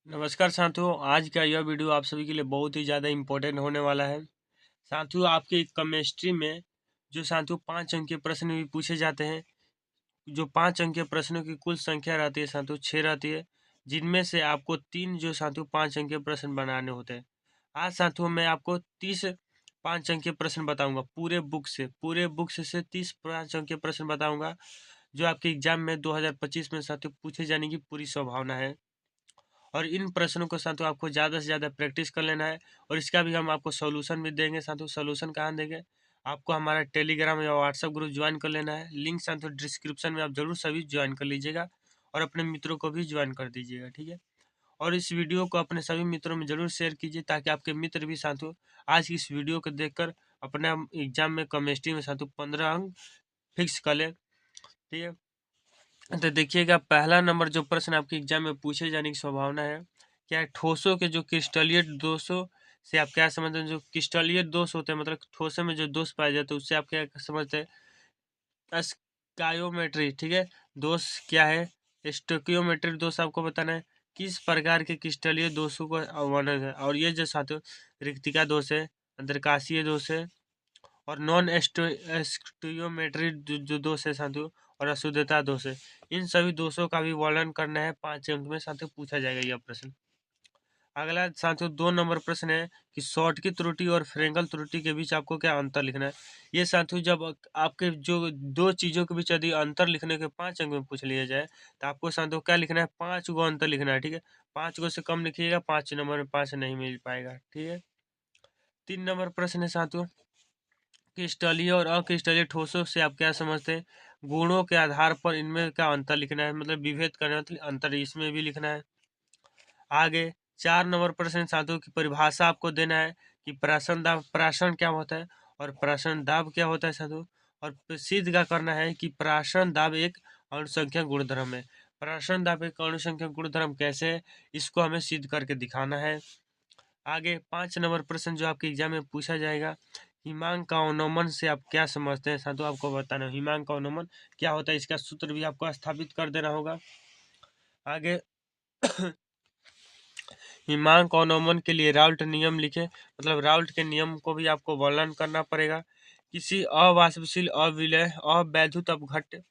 नमस्कार साथियों, आज का यह वीडियो आप सभी के लिए बहुत ही ज़्यादा इम्पोर्टेंट होने वाला है। साथियों, आपके केमिस्ट्री में जो साथियों 5 अंक के प्रश्न भी पूछे जाते हैं, जो 5 अंक के प्रश्नों की कुल संख्या रहती है साथियों 6 रहती है, जिनमें से आपको 3 जो साथियों 5 अंक के प्रश्न बनाने होते हैं। आज साथियों मैं आपको 30 5 अंक के प्रश्न बताऊंगा पूरे बुक्स से 30 5 अंक के प्रश्न बताऊंगा, जो आपके एग्जाम में 2025 में साथियों पूछे जाने की पूरी संभावना है। और इन प्रश्नों को साथियों आपको ज़्यादा से ज़्यादा प्रैक्टिस कर लेना है, और इसका भी हम आपको सॉल्यूशन भी देंगे साथियों। सॉल्यूशन कहाँ देंगे? आपको हमारा टेलीग्राम या व्हाट्सएप ग्रुप ज्वाइन कर लेना है। लिंक साथियों डिस्क्रिप्शन में आप जरूर सभी ज्वाइन कर लीजिएगा, और अपने मित्रों को भी ज्वाइन कर दीजिएगा, ठीक है। और इस वीडियो को अपने सभी मित्रों में जरूर शेयर कीजिए, ताकि आपके मित्र भी साथियों आज की इस वीडियो को देखकर अपने एग्जाम में केमिस्ट्री में साथियों 15 अंक फिक्स कर ले, ठीक है। तो देखिएगा, पहला नंबर जो प्रश्न आपके एग्जाम में पूछे जाने की संभावना है, क्या है? ठोसों के जो क्रिस्टलीय दोषों से आप क्या समझते हैं? जो क्रिस्टलीय दोष होते हैं, मतलब ठोसों में जो दोष पाए जाते हैं, उससे आप क्या समझते हैं? स्टायोमेट्री, ठीक है। दोष क्या है? स्टोकियोमेट्री दोष आपको बताना है। किस प्रकार के क्रिस्टलीय दोषों को वर्णन है? और ये जो साथियों रिक्तिका दोष है, अंतरकाशीय दोष है, और नॉन एस्टियोमेट्री जो दोष है साथियों, और अशुद्धता दोष है। इन सभी दोषों का भी वर्णन करना है। 5 अंक में साथियों पूछा जाएगा यह प्रश्न। अगला साथियों 2 नंबर प्रश्न है कि शॉर्ट की त्रुटि और फ्रेंगल त्रुटि के बीच आपको क्या अंतर लिखना है। ये साथियों जब आपके जो दो चीज़ों के बीच यदि अंतर लिखने के 5 अंक में पूछ लिया जाए, तो आपको साथियों क्या लिखना है? 5 गो अंतर लिखना है, ठीक है। 5 गो से कम लिखिएगा, 5 नंबर में 5 नहीं मिल पाएगा, ठीक है। 3 नंबर प्रश्न है साथियों, क्रिस्टलीय और अक्रिस्टलीय ठोसों से आप क्या समझते हैं? गुणों के आधार पर इनमें क्या अंतर लिखना है, मतलब विभेद करना है, मतलब अंतर इसमें भी लिखना है। आगे 4 नंबर प्रश्न साथियों की परिभाषा आपको देना है कि प्राशन दाब, प्राशन क्या होता है और प्राशन दाब क्या होता है साथियों। और सिद्ध का करना है कि प्राशन दाब एक अणुसंख्या गुणधर्म है। प्राशन दाब एक अणुसंख्या गुणधर्म कैसे है, इसको हमें सिद्ध करके दिखाना है। आगे 5 नंबर प्रश्न जो आपके एग्जाम में पूछा जाएगा, हिमांक का अवनमन से आप क्या समझते हैं साथियों, आपको बताना है हिमांक का अवनमन क्या होता है, इसका सूत्र भी आपको स्थापित कर देना होगा। आगे हिमांक अवनमन के लिए राउल्ट नियम लिखे, मतलब राउल्ट के नियम को भी आपको वर्णन करना पड़ेगा। किसी अवाष्पशील अविलय अवैधुत अपघट्य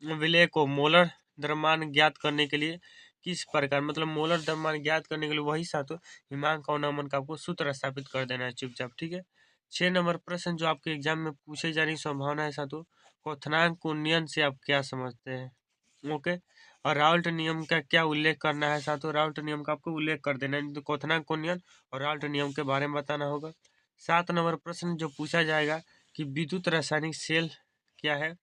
विलय को मोलर द्रव्यमान ज्ञात करने के लिए किस प्रकार, मतलब मोलर द्रव्यमान ज्ञात करने के लिए वही साथियों हिमांक अवनमन का आपको सूत्र स्थापित कर देना है चुपचाप, ठीक है। 6 नंबर प्रश्न जो आपके एग्जाम में पूछे जाने की संभावना है साथियों, क्वथनांक उन्नयन से आप क्या समझते हैं? ओके। और राउल्ट नियम का क्या उल्लेख करना है साथियों? राउल्ट नियम का आपको उल्लेख कर देना है, तो क्वथनांक उन्नयन और राउल्ट नियम के बारे में बताना होगा। 7 नंबर प्रश्न जो पूछा जाएगा कि विद्युत रासायनिक सेल क्या है।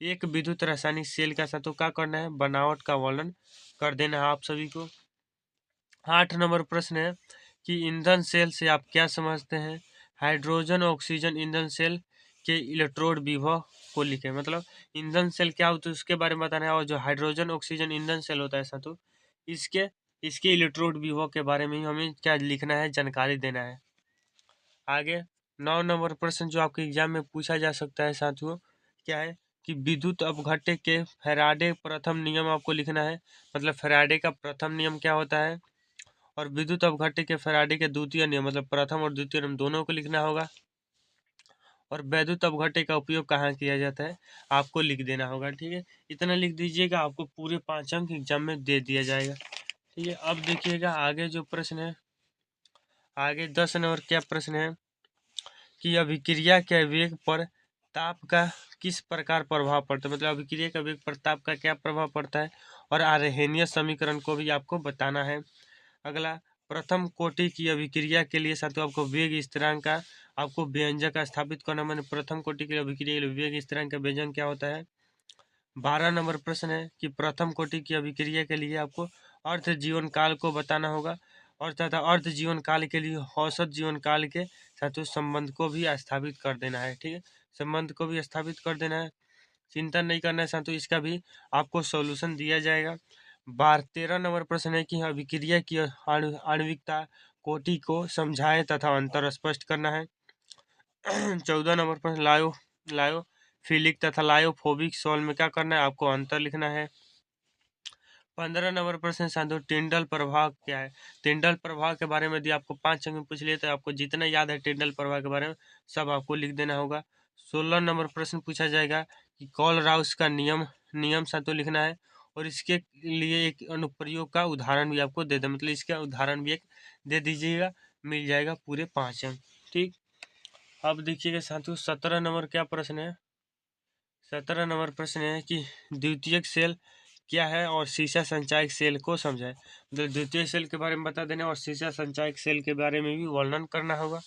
एक विद्युत रासायनिक सेल का साथियों क्या करना है? बनावट का वर्णन कर देना है आप सभी को। 8 नंबर प्रश्न है कि ईंधन सेल से आप क्या समझते हैं? हाइड्रोजन ऑक्सीजन ईंधन सेल के इलेक्ट्रोड विभव को लिखें, मतलब ईंधन सेल क्या होता है उसके बारे में बताना है। और जो हाइड्रोजन ऑक्सीजन ईंधन सेल होता है साथियों, इसके इसके इलेक्ट्रोड विभव के बारे में हमें क्या लिखना है, जानकारी देना है। आगे 9 नंबर प्रश्न जो आपके एग्जाम में पूछा जा सकता है साथियों, क्या है कि विद्युत अपघट्य के फैराडे प्रथम नियम आपको लिखना है, मतलब फैराडे का प्रथम नियम क्या होता है, और विद्युत अपघट्य के फैराडे के द्वितीय नियम, मतलब प्रथम और द्वितीय नियम दोनों को लिखना होगा। और वैद्युत अपघट्य का उपयोग कहाँ किया जाता है आपको लिख देना होगा, ठीक है। इतना लिख दीजिएगा, आपको पूरे 5 अंक एग्जाम में दे दिया जाएगा, ठीक है। अब देखिएगा आगे जो प्रश्न है, आगे 10 नंबर क्या प्रश्न है कि अभिक्रिया के वेग पर ताप का किस प्रकार प्रभाव पड़ता है, मतलब अभिक्रिया के वेग पर ताप का क्या प्रभाव पड़ता है, और आर्हेनियस समीकरण को भी आपको बताना है। अगला, प्रथम कोटि की अभिक्रिया के लिए साथियों आपको वेग स्थिरांक का आपको व्यंजक स्थापित करना, मैंने प्रथम कोटि की अभिक्रिया के लिए वेग स्थिरांक का व्यंजक क्या होता है। 12 नंबर प्रश्न है कि प्रथम कोटि की अभिक्रिया के लिए आपको अर्ध जीवन काल को बताना होगा, और तथा अर्ध जीवन काल के लिए औसत जीवन काल के साथियों संबंध को भी स्थापित कर देना है, ठीक है। संबंध को भी स्थापित कर देना है, चिंता नहीं करना है साथियों, इसका भी आपको सॉल्यूशन दिया जाएगा। 13 नंबर प्रश्न है कि अभिक्रिया की आणविकता कोटि को समझाएं तथा अंतर स्पष्ट करना है। 14 नंबर प्रश्न लायोफिलिक तथा लायोफोबिक सॉल्व में क्या करना है, आपको अंतर लिखना है। 15 नंबर प्रश्न साथियों, टिंडल प्रभाव क्या है। टिंडल प्रभाव के बारे में यदि आपको 5 अंक में पूछ लिए तो आपको जितना याद है टिंडल प्रभाव के बारे में सब आपको लिख देना होगा। 16 नंबर प्रश्न पूछा जाएगा कि कॉल राउस का नियम साथियों लिखना है, और इसके लिए एक अनुप्रयोग का उदाहरण भी आपको दे दे, मतलब इसका उदाहरण भी एक दे दीजिएगा, मिल जाएगा पूरे 5 अंक। ठीक, अब देखिएगा साथियों 17 नंबर क्या प्रश्न है। 17 नंबर प्रश्न है कि द्वितीयक सेल क्या है और शीशा संचायक सेल को समझाए। मतलब द्वितीय सेल के बारे में बता देना और शीशा संचायक सेल के बारे में भी वर्णन करना होगा।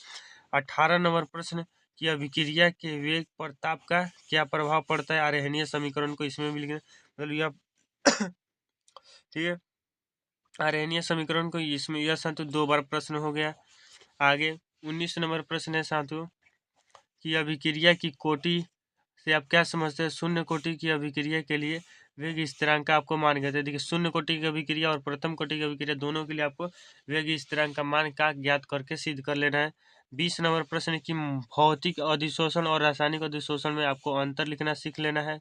18 नंबर प्रश्न कि अभिक्रिया के वेग पर ताप का क्या प्रभाव पड़ता है, आरेखनीय समीकरण को इसमें भी लिखना, मतलब यह ठीक है, आरेखनीय समीकरण को इसमें, यह साथियों 2 बार प्रश्न हो गया। आगे 19 नंबर प्रश्न है साथियों कि अभिक्रिया की कोटि से आप क्या समझते हैं। शून्य कोटि की अभिक्रिया के लिए वेग स्थिरांक का आपको मान कहते हैं। देखिए शून्य कोटि की अभिक्रिया और प्रथम कोटि की अभिक्रिया दोनों के लिए आपको वेग स्थिरांक का मान का ज्ञात करके सिद्ध कर लेना है। 20 नंबर प्रश्न की भौतिक अधिशोषण और रासायनिक अधिशोषण में आपको अंतर लिखना सीख लेना है।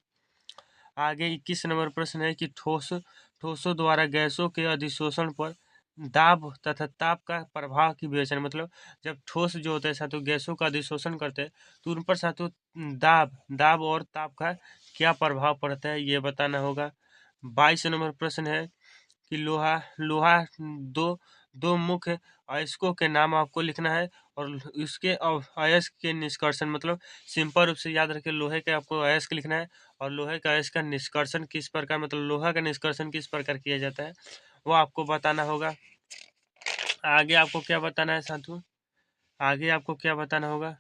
आगे 21 नंबर प्रश्न है कि ठोसों द्वारा गैसों के अधिशोषण पर दाब तथा ताप का प्रभाव की विवेचना, मतलब जब ठोस जो होता है साथियों गैसों का अधिशोषण करते हैं तो उन पर साथियों दाब और ताप का क्या प्रभाव पड़ता है ये बताना होगा। 22 नंबर प्रश्न है कि लोहा लोहा दो दो मुख्य अयस्कों के नाम आपको लिखना है, और इसके अयस्क के निष्कर्षण, मतलब सिंपल रूप से याद रखें, लोहे के आपको अयस्क लिखना है और लोहे का अयस्क का निष्कर्षण किस प्रकार, मतलब लोहा का निष्कर्षण किस प्रकार किया जाता है वो आपको बताना होगा। आगे आपको क्या बताना है साथियों, आगे आपको क्या बताना होगा,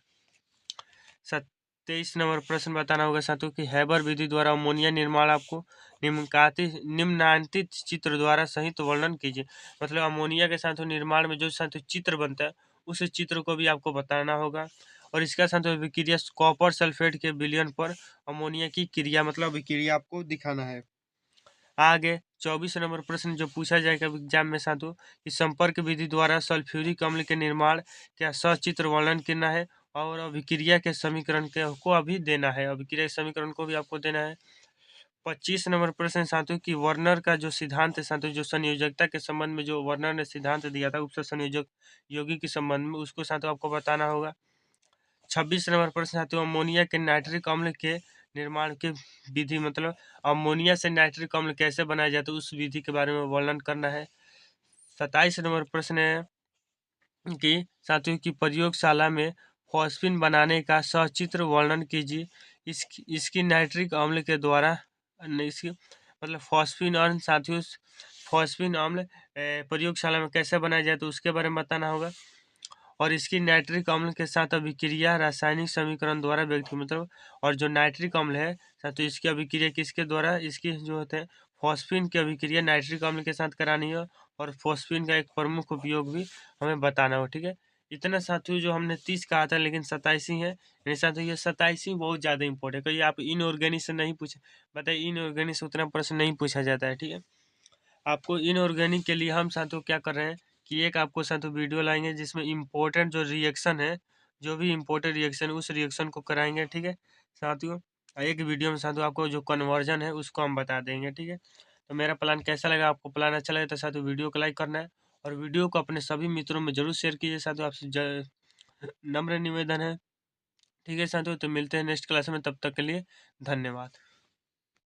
23 नंबर प्रश्न बताना होगा साथियों कि हैबर विधि द्वारा अमोनिया निर्माण आपको निम्नांकित चित्र द्वारा सहित वर्णन कीजिए। मतलब अमोनिया के साथियों निर्माण में जो साथियों चित्र बनता है उस चित्र को भी आपको बताना होगा, और इसका साथियों विक्रिया कॉपर सल्फेट के विलयन पर अमोनिया की क्रिया, मतलब विक्रिया आपको दिखाना है। आगे 24 नंबर प्रश्न जो पूछा जाएगा एग्जाम में साथियों कि संपर्क विधि द्वारा सल्फ्यूरिक अम्ल के निर्माण का सचित्र वर्णन करना है, और अभिक्रिया के समीकरण को अभी देना है, अभिक्रिया के समीकरण को भी आपको देना है। 25 नंबर प्रश्न साथियों कि वर्नर का जो सिद्धांत है साथियों, जो संयोजकता के संबंध में जो वर्नर ने सिद्धांत दिया था उपसर्ग संयोजक योगी के संबंध में, उसको साथियों आपको बताना होगा। 26 नंबर प्रश्न साथियों अमोनिया के नाइट्रिक अम्ल के निर्माण की विधि, मतलब अमोनिया से नाइट्रिक अम्ल कैसे बनाया जाता है उस विधि के बारे में वर्णन करना है। 27 नंबर प्रश्न है कि साथियों की प्रयोगशाला में फॉस्फिन बनाने का सचित्र वर्णन कीजिए। इसकी नाइट्रिक अम्ल के द्वारा इसकी, मतलब फॉस्फिन अम्ल साथियों, फॉस्फिन अम्ल प्रयोगशाला में कैसे बनाया जाए तो उसके बारे में बताना होगा, और इसकी नाइट्रिक अम्ल के साथ अभिक्रिया रासायनिक समीकरण द्वारा व्यक्त की, मतलब और जो नाइट्रिक अम्ल है साथियों इसकी अभिक्रिया किसके द्वारा, इसकी जो होते हैं फॉस्फिन की अभिक्रिया नाइट्रिक अम्ल के साथ करानी है, और फॉस्फिन का एक प्रमुख उपयोग भी हमें बताना हो। ठीक है, इतना साथियों जो हमने 30 कहा था लेकिन 27 ही है, यानी साथियों ये 27 ही बहुत ज़्यादा इंपॉर्टेंट है। कहीं आप इनऑर्गेनिक से नहीं पूछे, बताइए इनऑर्गेनिक से उतना प्रश्न नहीं पूछा जाता है। ठीक है, आपको इनऑर्गेनिक के लिए हम साथियों क्या कर रहे हैं कि एक आपको साथियों वीडियो लाएंगे जिसमें इम्पोर्टेंट जो रिएक्शन है, जो भी इम्पोर्टेंट रिएक्शन है उस रिएक्शन को कराएंगे। ठीक है साथियों, एक वीडियो में साथियों आपको जो कन्वर्जन है उसको हम बता देंगे। ठीक है, तो मेरा प्लान कैसा लगा, आपको प्लान अच्छा लगे तो साथियों वीडियो को लाइक करना है, और वीडियो को अपने सभी मित्रों में जरूर शेयर कीजिए साथियों, आपसे नम्र निवेदन है। ठीक है साथियों, तो मिलते हैं नेक्स्ट क्लास में, तब तक के लिए धन्यवाद।